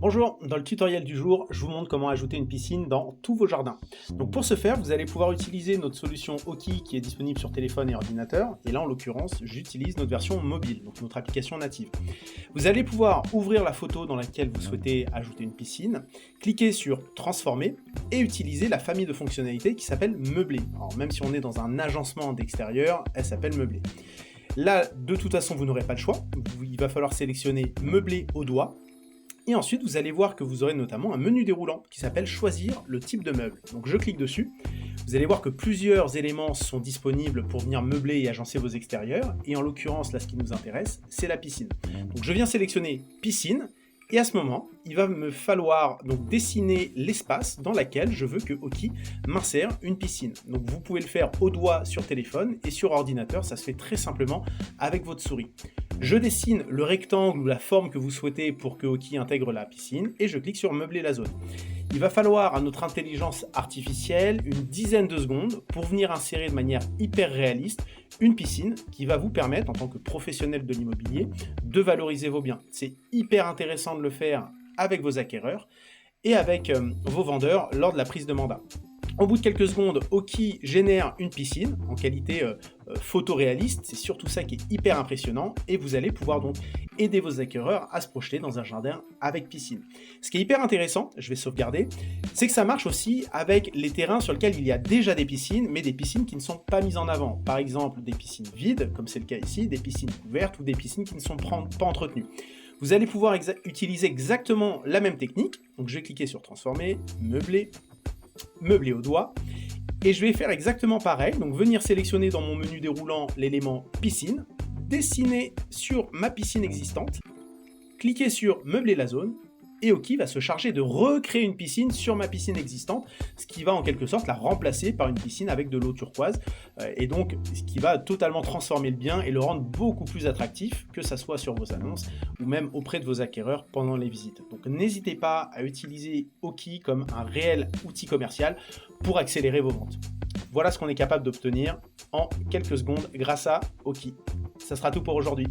Bonjour, dans le tutoriel du jour, je vous montre comment ajouter une piscine dans tous vos jardins. Donc pour ce faire, vous allez pouvoir utiliser notre solution Oki qui est disponible sur téléphone et ordinateur. Et là, en l'occurrence, j'utilise notre version mobile, donc notre application native. Vous allez pouvoir ouvrir la photo dans laquelle vous souhaitez ajouter une piscine, cliquer sur Transformer et utiliser la famille de fonctionnalités qui s'appelle Meubler. Alors même si on est dans un agencement d'extérieur, elle s'appelle Meubler. Là, de toute façon, vous n'aurez pas le choix. Il va falloir sélectionner Meubler au doigt. Et ensuite, vous allez voir que vous aurez notamment un menu déroulant qui s'appelle Choisir le type de meuble. Donc je clique dessus. Vous allez voir que plusieurs éléments sont disponibles pour venir meubler et agencer vos extérieurs. Et en l'occurrence, là, ce qui nous intéresse, c'est la piscine. Donc je viens sélectionner piscine. Et à ce moment, il va me falloir donc dessiner l'espace dans lequel je veux que Oki m'insère une piscine. Donc vous pouvez le faire au doigt sur téléphone et sur ordinateur, ça se fait très simplement avec votre souris. Je dessine le rectangle ou la forme que vous souhaitez pour que Oki intègre la piscine et je clique sur meubler la zone. Il va falloir à notre intelligence artificielle une dizaine de secondes pour venir insérer de manière hyper réaliste une piscine qui va vous permettre, en tant que professionnel de l'immobilier, de valoriser vos biens. C'est hyper intéressant de le faire avec vos acquéreurs et avec vos vendeurs lors de la prise de mandat. Au bout de quelques secondes, Oki génère une piscine en qualité photoréaliste. C'est surtout ça qui est hyper impressionnant et vous allez pouvoir donc aider vos acquéreurs à se projeter dans un jardin avec piscine. Ce qui est hyper intéressant, je vais sauvegarder, c'est que ça marche aussi avec les terrains sur lesquels il y a déjà des piscines, mais des piscines qui ne sont pas mises en avant. Par exemple, des piscines vides, comme c'est le cas ici, des piscines couvertes ou des piscines qui ne sont pas entretenues. Vous allez pouvoir utiliser exactement la même technique. Donc je vais cliquer sur Transformer, Meubler au doigt, et je vais faire exactement pareil, donc venir sélectionner dans mon menu déroulant l'élément piscine, dessiner sur ma piscine existante, cliquer sur meubler la zone, et Oki va se charger de recréer une piscine sur ma piscine existante, ce qui va en quelque sorte la remplacer par une piscine avec de l'eau turquoise, et donc ce qui va totalement transformer le bien et le rendre beaucoup plus attractif, que ça soit sur vos annonces ou même auprès de vos acquéreurs pendant les visites. Donc n'hésitez pas à utiliser Oki comme un réel outil commercial pour accélérer vos ventes. Voilà ce qu'on est capable d'obtenir en quelques secondes grâce à Oki. Ça sera tout pour aujourd'hui.